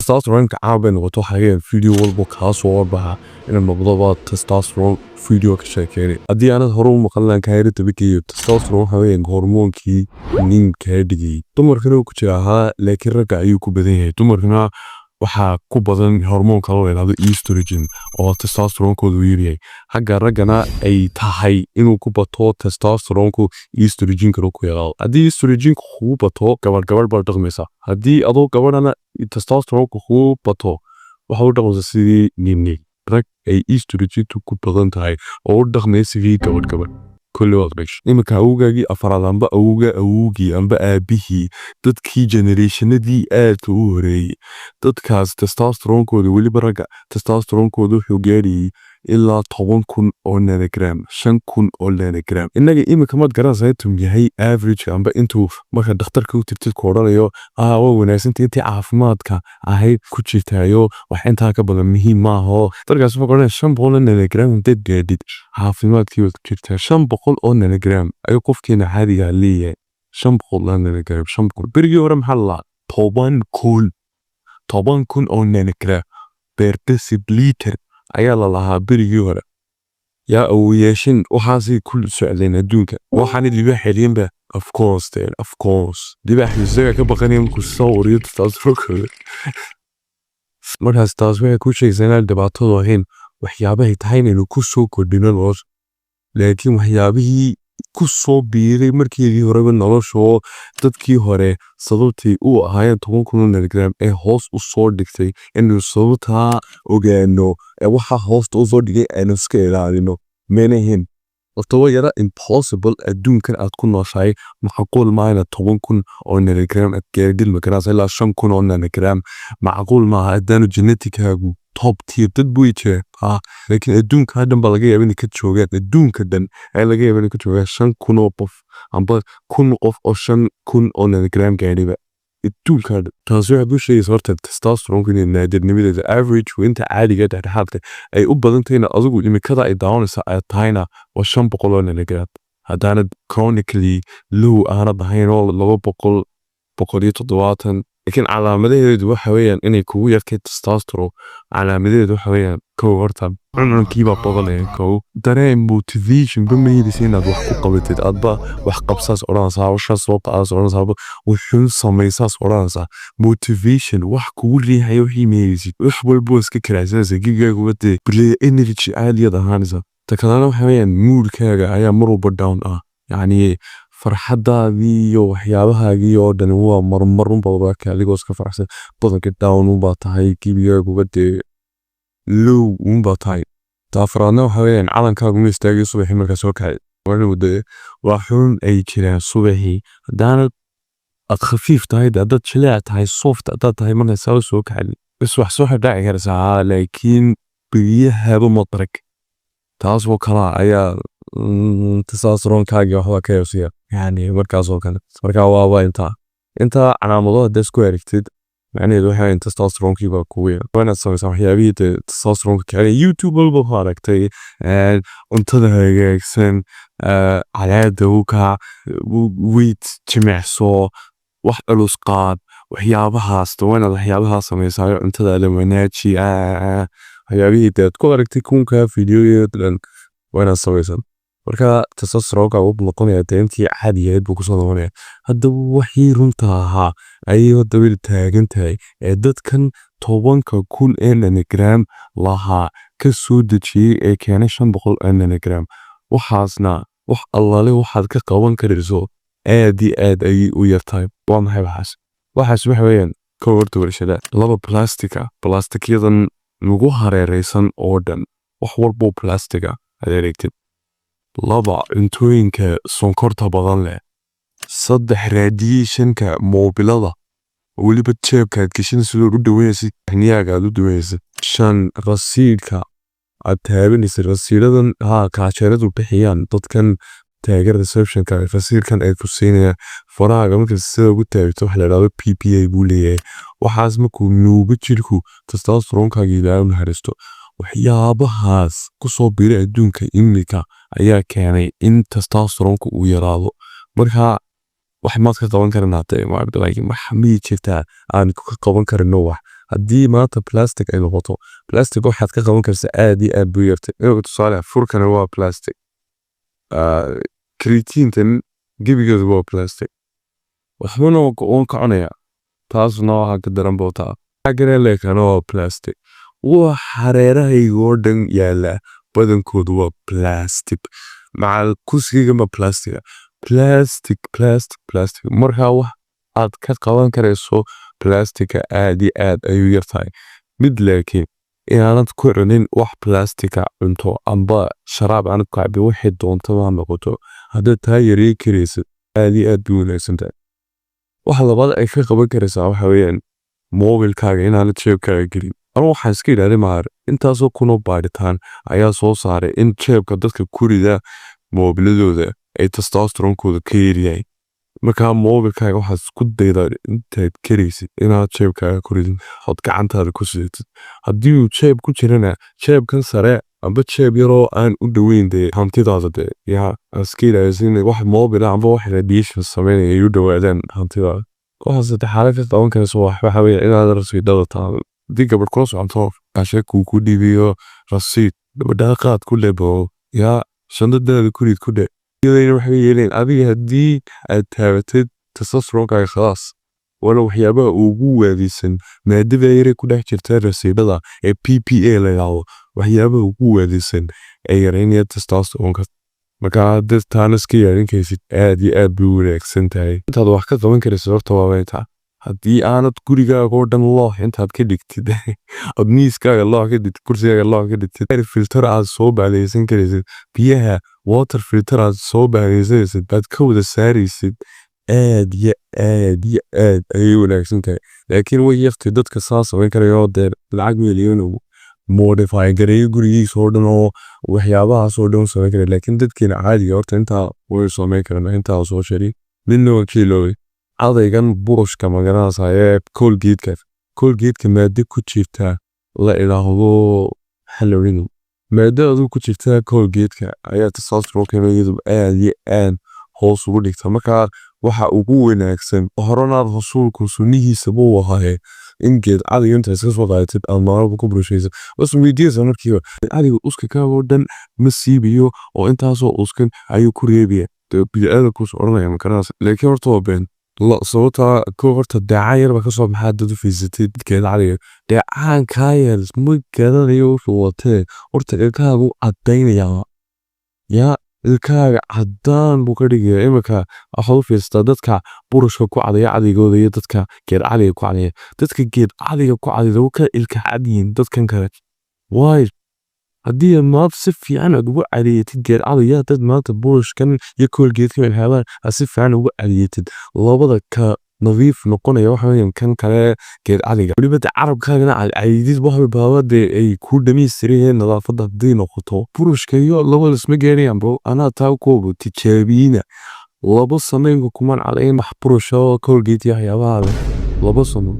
testosterone caaben wato xageen video walba ka soo warbaha in noqdo testosterone video ka sheekeeyay hadii aanad hore u maqlan ka heerta bikiyo testosterone haween hormoonkii ninka dhigay dumarkana ku jiraha laakiin ragga ayuu ku badan yahay dumarkana waxaa ku badan hormoonka loo yiraahdo estrogen oo testosterone koodu yahay xagga raggana ay tahay inuu ku bato testosterone ku estrogen ka ku yaraado hadii estrogen ku bato gabar baa dhaqmaysa hadii adoo gabadhana testosterone ku bato waxa uu dhaqmaysa sidii nin rag ay estrogen ku badan tahay oo dhaqmaysa sidii gabadh كل وقتش إمك أوجي أفراد أم أوجي أم بأبيه تدكي جنريشن دي آتوري تدكاز تستوستيرون كودو ولي برجع تستوستيرون كودو حجاري إلا 10 كون أو نانوغرام 5 كون أو نانوغرام إنك إمك ما تقرأ زيتهم يهي average أم بأنتو ما كان دكتوركو تبتدي كوراليو وناس أنت عافماتك هاي كوتشيتايو وحنتها قبل مهم ما هو ترجع سوف قرنا 5 بقول نانوغرام تدقيق عافماتك وتكتير 5 بقول أو نانوغرام أي قف كنا هذه اللي 5 بقول نانوغرام 5 بقول برجع ورا محل 10 كون أو نانوغرام per deciliter ayaa la lahaa berigii hore yaa uu yeeshin waxaasi ku socdeen adduunka waxaan libaax xiriinba of course libaax isaga ka baqanayay ku soo uriyay testosterone markaas taas waxay ku sheegaysaa dhibaatada ahayn waxyaabaha tahay inuu ku soo kordhino nolosha laakiin waxyaabihii ku soo biiray markii horeba nolosha dadkii hore sababtii uu ahaayeen 10 nanogram ee hoos u soo dhigtay inuu sababta ogaano waxa hoosta u soo dhigay aynu iska ilaalino meenahin oo yara impossible adduunkan aad ku nooshahay macquul ma aha 10 oo nanogram aad gaadhid markaas ilaa 5 oo nanogram macquul ma aha hadana geneticaagu top tier dad buu jira laakiin adduunka haddan baa laga yaabaa in ka joogaan adduunka dhan ay laga yaabaa in ka joogaan 5 oo qof amba 1 qof oo 5 oo nanogram gaadhiba adduunka taas waxay bulshada horta testosterone in naadirnimadeeda average inta caadiga dhexdhexaadka ay u badan tahay adigu imikada ay daawanaysa ay tahayna waa 500 oo nanogram hadana chronically low aanad ahayn oo 200 170 لكن علامات waxa weeyaan inay kugu yarkay testosterone calaamadeedu waxa weeyaan koow horta cunkiiba badan koow dareen motivation bameeyay inaad wax ku qabatid adba wax qabsaas oranaysa waxaas soo qaas oranaysa wuxuu sameeyay oranaysa motivation wax kugu riixayo xiimeeyay wax walba iska karaasaysa gigaagu wada bilay energy caadi ahaanaysa takana waxa weeyaan moodkaaga ayaa mar walba down yani farxadaadii iyo waxyaabahaagii oo dhan waa marmarun baa ka adigoo iska faraxsan badanka down u baa tahay gibiyaagu wada low u baa tahay taafraadna waxa weeyaan calankaagu ma istaagay subaxii markaa soo kacay waa xun ay jiraan subaxii hadana ad khafiif tahay dad jilaac tahay soft dad tahay markaa soo kacay bas wax soo xidhay karsaa laakiin biyaha ma darag taas oo kala ayaa testosterone kaaga waxa ka yeeshay yani markaas oo kale marka waa inta calaamado dadku aragtid macnaheedu waxa in testosterone kiiba ku weyn wana sababta waxyaabihii testosterone ka YouTube walba aragtay cuntada hagaagsan calaada ka weight jimicso wax culus qaad waxyaabahaas waxyaabaha sameeyay cuntada la wanaaji waxyaabihii dadku aragtay kunka fiidiyoyada wana samaysan marka testosterone uu noqonaya intii caadiyeed buu ku soo noqonaya hadda wixii runta ahaa ayuu dabil taagan tahay ee dadkan 10,000 ee nanogram lahaa ka soo dejiyay ee keenay 500 nanogram waxaasna wax allaale waxaad ka qaban karayso aad ay u yartahay waa maxay waxaas waxa weeyaan ka horta warshada laba plastikyadan lagu hareeraysan oo dhan wax walba plastika adeegtid laba cuntooyinka sonkorta badan leh saddex radiationka mobilada waliba jeebka gashin sidoo u dhaweeyay niyaaga u dhaweeyay shan rasiidka ataabanisa rasiidadan kaajeeradu bixiyaan dadkan taageer receptionka rasiidkan ay ku siinayaan faraaga marka sida ugu taabto wax la yiraahdo PPA buu leeyahay waxaas markuu nuugo jirku testosterone kaaga ilaahay haristo waxyaabahaas ku soo biiray adduunka imika ayaa keenay in testosterone uu yaraado marka wax ma ka qaban karnaa wax ma jirtaa aan ku qaban karno wax haddii maanta plastic ay noqoto plastic waxaad ka qaban kartaa aad iyo aad buu yartay inuu tusaale furkana waa plastic creatine-tan gebigeedu waa plastic waxbana oo kaconaya taasna waxa ka daran bootaa agreelekana waa plastic wax hareerahaygo dhan yaala badankoodu waa plastic macal kusiga ma plastic markaa wax aad ka qaban karayso plastica aad iyo aad ayuu yartahay mid laakiin inaanad ku cunin wax plastica cunto amba sharaab aanad ku cabin wixii doonto ma noqoto haddaad taa yareyn karaysid aad iyo aad buu wanaagsantahay wax labaad ay ka qaban karaysaa waxa weeyaan moobilkaaga inaanad jeebkaaga gelin anigu waxaan iska idhaahday maar intaasoo kunoo baadhitaan ayaa soo saaray in jeebka dadka kurida moobiladooda ay testosteronkooda ka yaryahay markaa moobilkaaga waxaad isku daydaa intaad karaysid inaad jeebkaaga kuridin ood gacantaada ku sidatid haddii uu jeeb ku jirana jeebkan sare amba jeeb yaroo aan u dhoweyn dee hantidaada dee yaa iska idhaahaysin wax moobila amba wax radiation sameynaya ay u dhowaadaan hantidaada waxaas xaalad ka qaban karayso waxa weeye inaad rasiidhada taado haddii gabadh kula soconto casheekuu ku dhibiyo rasiid gabadhaa qaad ku lebo yaa shandadaada kurid ku dhe iyadayna waxay yeeleen adiga haddii aad taabatid testosteronkaaga khalaas wala waxyaabaha ugu waadisan maadada yare ku dhex jirta rasiidhada ee PPA la yidhaahdo waxyaabaha ugu waadisan ee yareynaya testosteronka markaa dad taana iska yaarin karaysid aad iyo aad buu wanaagsan tahay intaad wax ka qaban karaysid horta waa weyntaa haddii aanad gurigaaga oo dhan loox intaad ka dhigtid od miiskaaga loox ka dhigtid kursigaaga loox ka dhigtid air filter aad soo baadhaysan karaysid biyaha water filter aad soo baadhaysanaysid baad ka wada saaraysid aad iyo aad iyo aad ayay wanaagsan tahay laakiin way yartay dadka saa samayn karayoo dee lacag weeliyoon modify gareeyo gurigiisa oo dhan oo waxyaabahaas oo dhan samayn karaya laakiin dadkeena caadiga horta intaa way samayn karana intaa soo shari midna waa kiiloway adaygan burushka magaranaysa ee colgate-ka maado ku jirta la ilaahdo halloween maado aduu ku jirta colgate-ka ayaa testosteronkeena iyadu aad iyo aad hoos ugu dhigta markaa waxa ugu wanaagsan horanaad rasuulku sunnihiisa buu ahaa in geed adiga inta iska soo qaadatid aad maalba ku burushaysa bas weydiisa markiiba adiga uska kaagoo dhan ma siibiyo oo intaasoo uskan ayuu ku reebaya bini'aadamkuus odhanaya magaranaysa laakiin horta waa been sababtaa koo horta deecaan yarba ka soo maxaa dad u fiirsatay geed cadiga deecaan kaayar ma garanayo wuxuu watee horta ilkaagu caddaynaya yaa ilkaaga caddaan buu ka dhigaya iminka waxaad u fiirsataa dadka burushka ku cadaya cadigooda iyo dadka geed cadiga ku cadaya dadka geed cadiga ku cadida ka ilka cadyiin dadkan kale waayo haddii maad si fiican aad ugu cadiyatid geed cadiga dad maanta burushkan iyo koolgeedka waxyaabaan aad si fiican ugu cadiyatid labada ka nadiif noqonaya waxa weeyaan kan kale geed cadiga weliba carabkaagana cadidid wax baabade ay ku dhamaystireen nadaafadda haddii noqoto burushka iyo labada isma gaarayaan bro anaa taa koobo tijaabiyina laba sanaynka kuman cadayn wax burusha koolgeed iyo waxyaabaha laba sano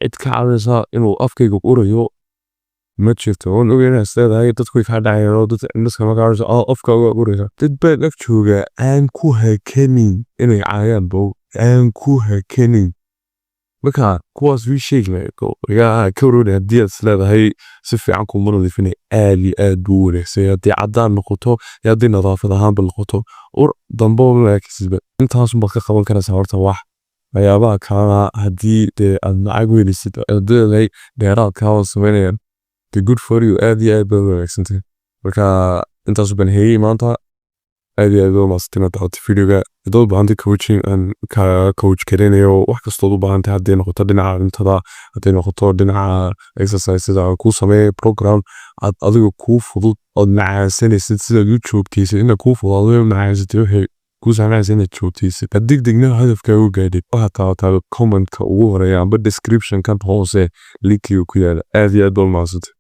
cid ka caawinaysa inuu afkayga urayo ma jirto oon ogeynaa sideedahay dadku way kaa dhacayaan oo dad indhaska magacaasa afkaaga uraysa dad baan ag joogaa aan ku hakanin inay caayaan bow aan ku hakanin markaa kuwaas wii sheegmaya yaa ka waroonay haddii aad isleedahay si fiican kuma nadiifinay aad iyo aad buu wanaagsan haddii caddaan noqoto iyo haddii nadaafad ahaanba noqoto ur dambo malaakisba intaasunbaad ka qaban karaysaa horta wax waxyaabaha kaana haddii dee aad lacag weynaysid adeedahay dheeraadkaa oo samaynayaan the good for you aad iyo aad baad wanaagsantahay marka intaasu baan heeyey maanta aad iyo aad maastina daawatay videoga haddaad u baahantay coaching aan ka coach karinayo wax kastood u baahantahay hadday noqoto dhinaca cuntada hadday noqoto dhinaca exerciseda aan kuu sameeyay program aad adiga kuu fudud ood macaansanaysid sidaad u joogtaysid inaad kuu fudaado macaansato waxay kuu sahlanaysa inaad joogtaysid degdegna hadafkaa u gaadhid waxaad taabataa commentka ugu horeeya amba description kan hoose linkiga ku yaala aad iyo aad baad mahadsantahay